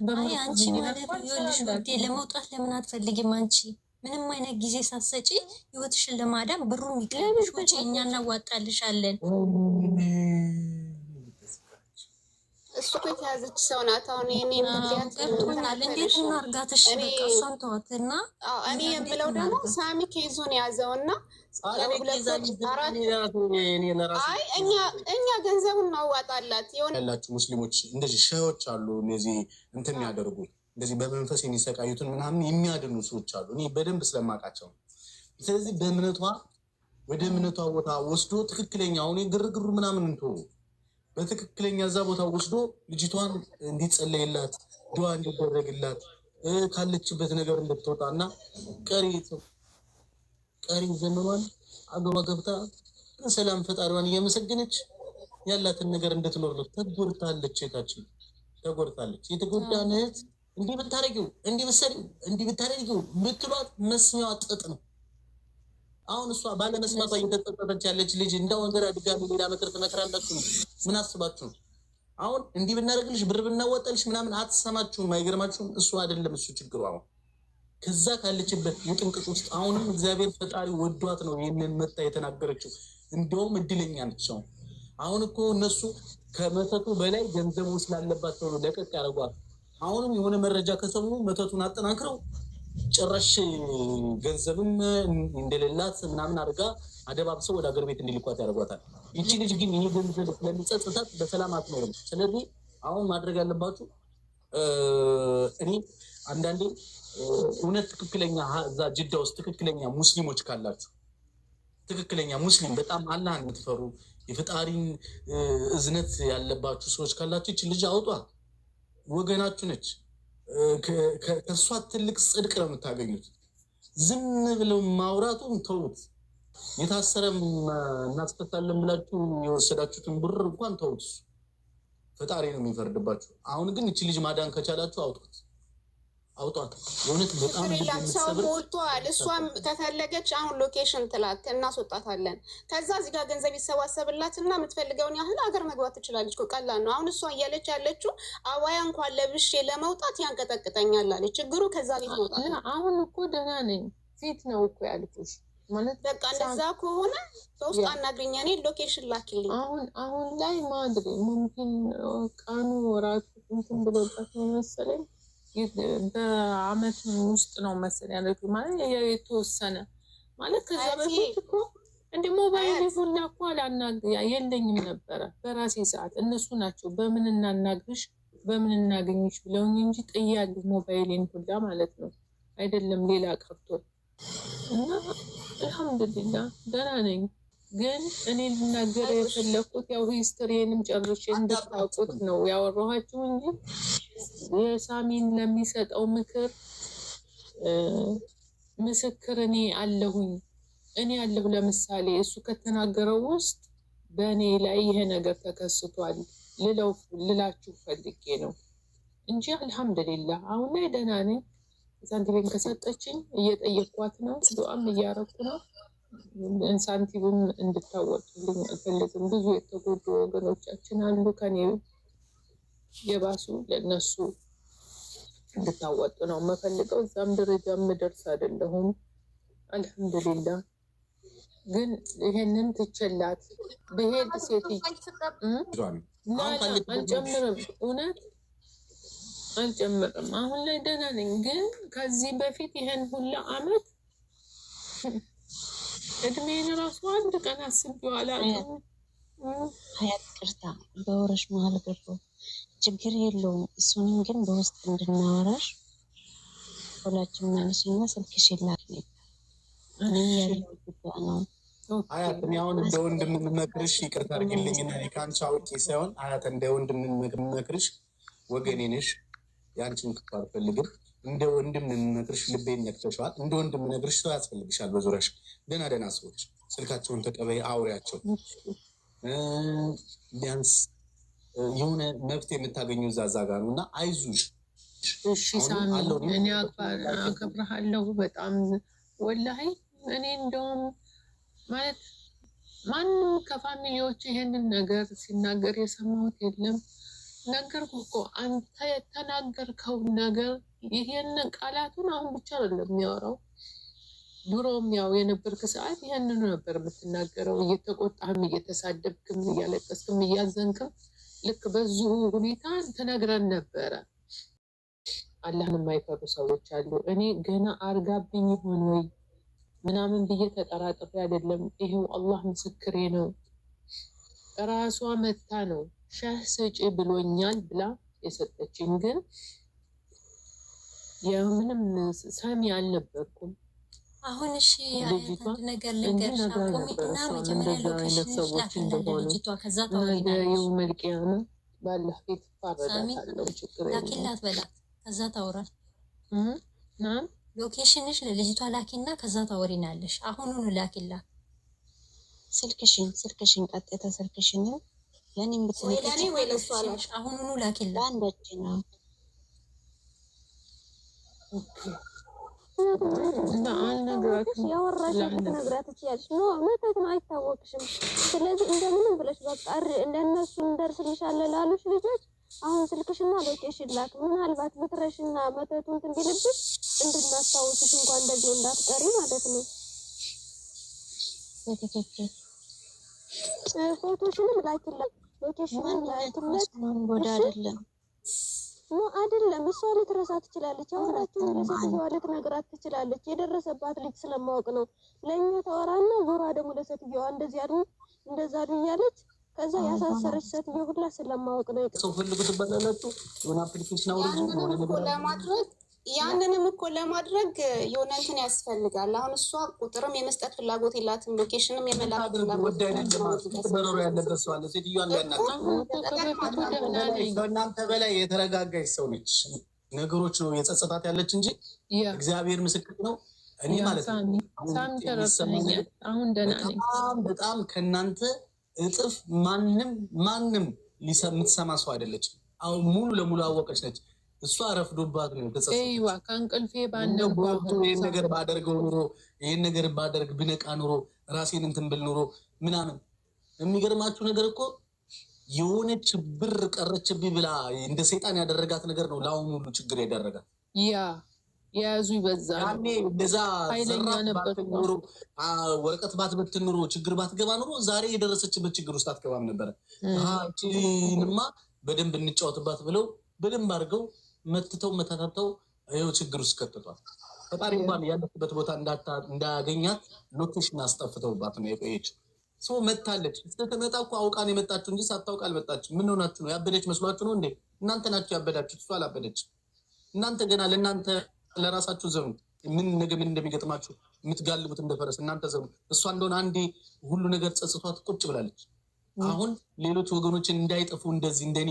አይ አንቺ ማለት ይኸውልሽ ውዴ ለመውጣት ለምን አትፈልጊም? አንቺ ምንም አይነት ጊዜ ሳትሰጪ ህይወትሽን ለማዳን ብሩን ይቀርብሽ ውጪ፣ እኛ እናዋጣልሻለን። እሱ እኮ የተያዘች ሰው ናት። አሁን የኔ ምክንያት ገብቶኛል። እንዴት እናርጋትሽ? በቃ እሷን ተዋትና እኔ የምለው ደግሞ ሳሚ ኬዙን ያዘውና እኛ ገንዘቡን እናዋጣላት ያላችሁ ሙስሊሞች እንደዚህ ሸዎች አሉ። እነዚህ እንትን የሚያደርጉ እንደዚህ በመንፈስ የሚሰቃዩትን ምናምን የሚያድኑ ሰዎች አሉ። እኔ በደንብ ስለማውቃቸው። ስለዚህ በእምነቷ ወደ እምነቷ ቦታ ወስዶ ትክክለኛ አሁን ግርግሩ ምናምን እንትሆ በትክክለኛ እዛ ቦታ ወስዶ ልጅቷን እንዲጸለይላት ድዋ እንዲደረግላት ካለችበት ነገር እንድትወጣ እና ቀሪ ዘመኗን አገሯ ገብታ በሰላም ፈጣሪዋን እያመሰገነች ያላትን ነገር እንድትኖር ነው። ተጎድታለች፣ የታችን ተጎድታለች። የተጎዳን እህት እንዲህ ብታረጊው፣ እንዲህ ብትሰሪው፣ እንዲህ ብታረጊው ምትሏት መስሚያዋ ጥጥ ነው። አሁን እሷ ባለመስማቷ እየተጠጠተች ያለች ልጅ እንደው ነገር ድጋሚ ሌላ ምክር ትመክራላችሁ? ምን አስባችሁ? አሁን እንዲህ ብናደርግልሽ ብር ብናወጣልሽ ምናምን አትሰማችሁም? አይገርማችሁም? እሱ አይደለም እሱ ችግሩ። አሁን ከዛ ካለችበት የጥንቅጥ ውስጥ አሁንም እግዚአብሔር ፈጣሪ ወዷት ነው ይህንን መጣ የተናገረችው። እንደውም እድለኛ ነች። አሁን እኮ እነሱ ከመተቱ በላይ ገንዘቡ ስላለባቸው ነው ለቀቅ ያደርጓት። አሁንም የሆነ መረጃ ከሰሙ መተቱን አጠናክረው ጭራሽ ገንዘብም እንደሌላት ምናምን አድርጋ አደባብሰው ወደ ሀገር ቤት እንዲልኳት ያደርጓታል። ይቺ ልጅ ግን ይህ ገንዘብ ስለሚጸጽታት በሰላም አትኖርም። ስለዚህ አሁን ማድረግ ያለባችሁ እኔ አንዳንዴ እውነት ትክክለኛ እዛ ጅዳ ውስጥ ትክክለኛ ሙስሊሞች ካላችሁ ትክክለኛ ሙስሊም በጣም አላህን የምትፈሩ የፈጣሪን እዝነት ያለባችሁ ሰዎች ካላችሁ ይቺ ልጅ አውጧት። ወገናችሁ ነች። ከእሷ ትልቅ ጽድቅ ነው የምታገኙት። ዝም ብለው ማውራቱን ተውት። የታሰረም እናስፈታለን ብላችሁ የወሰዳችሁትን ብር እንኳን ተውት። ፈጣሪ ነው የሚፈርድባችሁ። አሁን ግን እቺ ልጅ ማዳን ከቻላችሁ አውጧት። የእውነት በጣም ሰው ሞልቷል። እሷም ከፈለገች አሁን ሎኬሽን ትላት እናስወጣታለን። ከዛ እዚህ ጋር ገንዘብ ይሰባሰብላት እና የምትፈልገውን ያህል ሀገር መግባት ትችላለች። ቀላል ነው። አሁን እሷ እያለች ያለችው አዋያ እንኳን ለብሼ ለመውጣት ያንቀጠቅጠኛል አለች። ችግሩ ከዛ ቤት መውጣት። አሁን እኮ ደህና ነኝ ፊት ነው እኮ ያልኩሽ። ማለት በቃ እንደዛ ከሆነ በውስጥ አናግሪኝ፣ እኔ ሎኬሽን ላኪልኝ። አሁን ላይ ማድሬ ሙምኪን ቀኑ ወራቱ እንትን ብሎባት ነው መሰለኝ በአመት ውስጥ ነው መሰለኝ ያለች ማለት የተወሰነ ማለት ከዛ በፊት እኮ እንደ ሞባይል ሁላ እኮ የለኝም ነበረ በራሴ ሰዓት። እነሱ ናቸው በምን እናናግርሽ በምን እናገኝሽ ብለውኝ እንጂ ጥያለሁ ሞባይሌን ሁላ ማለት ነው። አይደለም ሌላ ቀርቶ እና አልሐምዱሊላህ ደህና ነኝ። ግን እኔ ልናገር የፈለኩት ያው ሂስትሪንም ጨርሼ እንድታውቁት ነው ያወራኋችሁ እንጂ የሳሚን ለሚሰጠው ምክር ምስክር እኔ አለሁኝ። እኔ አለሁ። ለምሳሌ እሱ ከተናገረው ውስጥ በእኔ ላይ ይሄ ነገር ተከስቷል ልላችሁ ፈልጌ ነው እንጂ አልሐምዱሊላህ አሁን ላይ ደህና ነኝ። ሳንቲሜን ከሰጠችኝ እየጠየኳት ነው፣ ዱዓም እያረኩ ነው። ሳንቲምም እንድታወጡልኝ አልፈልግም። ብዙ የተጎዱ ወገኖቻችን አሉ ከኔ የባሱ፣ ለነሱ እንድታወጡ ነው የምፈልገው። እዛም ደረጃ የምደርስ አይደለሁም አልሐምዱሊላህ። ግን ይሄንን ትችላት ብሄድ ሴት አልጨምርም፣ እውነት አልጨምርም። አሁን ላይ ደህና ነኝ። ግን ከዚህ በፊት ይሄን ሁላ አመት እድሜን ራሱ አንድ ቀን አስቤው አላውቅም። ሀያት ቅርታ በወረሽ መሀል ገባ ችግር የለውም። እሱንም ግን በውስጥ እንድናወራሽ ሁላችን እናነሱና ስልክሽ ይላክ እኔ ያለው ጉዳይ ነው። አያት እኔ አሁን እንደ ወንድም የምመክርሽ ይቅርታ አድርጊልኝና ከአንቺ አውቄ ሳይሆን አያት እንደ ወንድም የምመክርሽ ወገኔ ነሽ። የአንቺን ክፉ አልፈልግም። እንደ ወንድም የምመክርሽ ልቤን ነክተሽዋል። እንደ ወንድም የምነግርሽ ሰው ያስፈልግሻል። በዙሪያሽ ደህና ደህና ሰዎች ስልካቸውን ተቀበይ፣ አውሪያቸው። ቢያንስ የሆነ መብት የምታገኙ እዛ ጋር ነው እና አይዞሽ። እሺ ሳሚ እኔ አከብርሃለሁ በጣም ወላሂ። እኔ እንደውም ማለት ማንም ከፋሚሊዎች ይሄንን ነገር ሲናገር የሰማሁት የለም። ነገርኩ እኮ አንተ የተናገርከው ነገር ይሄንን ቃላቱን አሁን ብቻ አይደለም የሚያወራው። ድሮም ያው የነበርክ ሰዓት ይሄንን ነበር የምትናገረው። እየተቆጣህም እየተሳደብክም እያለቀስክም እያዘንክም ልክ በዚሁ ሁኔታ ተናግረን ነበረ። አላህን የማይፈሩ ሰዎች አሉ። እኔ ገና አርጋብኝ ይሆን ወይ ምናምን ብዬ ተጠራጥሬ አይደለም። ይሄው አላህ ምስክሬ ነው። ራሷ መታ ነው ሻህ ስጪ ብሎኛል ብላ የሰጠችኝ። ግን የምንም ሰሚ አልነበርኩም። አሁን እሺ አንድ ነገር ልንገርሽ፣ አቁሚና መጀመሪያ ሎኬሽንሽ ላኪላት ለልጅቷ፣ ከዛ ታወሪናለሽ። መልቂያማ ባላህ ቤት ታረዳታለሁ። ችግር ላኪላት በላት፣ ከዛ ታወራል። ናም ሎኬሽንሽ ለልጅቷ ላኪና ከዛ ታወሪናለሽ። አሁኑኑ ላኪላት። ስልክሽን ቀጥታ ስልክሽን ለኔም ለኔ ወይ ለሷ አላሽ። አሁኑኑ ላኪላት። ባንዳች ነው ያወራሽን ልትነግራት ትችያለሽ። ኖ መተት ነው አይታወቅሽም። ስለዚህ እንደምንም ብለሽ በቃ እንደነሱ እንደርስልሻለን ላሉሽ ልጆች አሁን ስልክሽና ሎኬሽን ላክ። ምናልባት ብትረሽና መተቱን እንትን ቢልብሽ እንድናስታውስሽ እንኳን እንደዚህ እንዳትቀሪ ማለት ነው። በትክክል ፎቶሽንም ላኪላት፣ ሎኬሽንን ላኪላት። ወደ አይደለም ኖ አይደለም፣ እሷ ልትረሳ ትችላለች። ያወራችውን ለሴትዮዋ ልትነግራት ትችላለች። የደረሰባት ልጅ ስለማወቅ ነው። ለእኛ ተወራና ዞራ ደግሞ ለሴትዮዋ እንደዚህ አሉ እንደዛ አሉ እያለች ከዛ ያሳሰረች ሴትዮ ሁላ ስለማወቅ ነው። ሰው ፈልጉ ትባላላችሁ። የሆነ አፕሊኬሽን አውርዱ። ያንንም እኮ ለማድረግ የሆነ እንትን ያስፈልጋል። አሁን እሷ ቁጥርም የመስጠት ፍላጎት የላትም፣ ሎኬሽንም የመላክ ፍላጎት በኖሮ ያለበት ሰው አለ። ሴትዮዋን ከእናንተ በላይ የተረጋጋች ሰው ነች። ነገሮች ነው የጸጸታት ያለች እንጂ እግዚአብሔር ምስክር ነው። እኔ ማለት በጣም ከእናንተ እጥፍ ማንም የምትሰማ ሰው አይደለችም። አሁን ሙሉ ለሙሉ አወቀች ነች። እሷ ረፍዶባት ነው ተጸጸተች። ከእንቅልፌ ይሄን ነገር ባደርገው ኑሮ ይሄን ነገር ባደርግ ብነቃ ኑሮ ራሴን እንትን ብል ኑሮ ምናምን። የሚገርማችሁ ነገር እኮ የሆነች ብር ቀረችብኝ ብላ እንደ ሰይጣን ያደረጋት ነገር ነው ለአሁኑ ሁሉ ችግር ያደረጋት። የያዙ ይበዛል። ያኔ እንደዛ ኑሮ ወረቀት ባትበትን ኑሮ ችግር ባትገባ ኑሮ ዛሬ የደረሰችበት ችግር ውስጥ አትገባም ነበረ። እቺንማ በደንብ እንጫወትባት ብለው በደንብ አድርገው መታታተው ይኸው ችግር ውስጥ ከተቷል። ፈጣሪ እንኳን ያለችበት ቦታ እንዳያገኛት ሎኬሽን አስጠፍተውባት ነው የቆየችው። ሰው መታለች። ስትመጣ እኮ አውቃን የመጣችሁ እንጂ ሳታውቅ አልመጣችም። ምን ሆናችሁ ነው? ያበደች መስሏችሁ ነው እንዴ? እናንተ ናችሁ ያበዳችሁት፣ እሷ አላበደችም። እናንተ ገና ለእናንተ ለራሳችሁ ዘኑ። ምን ነገ ምን እንደሚገጥማችሁ የምትጋልቡት እንደፈረስ እናንተ ዘኑ። እሷ እንደሆነ አንዴ ሁሉ ነገር ጸጽቷት ቁጭ ብላለች። አሁን ሌሎች ወገኖችን እንዳይጠፉ እንደዚህ እንደኔ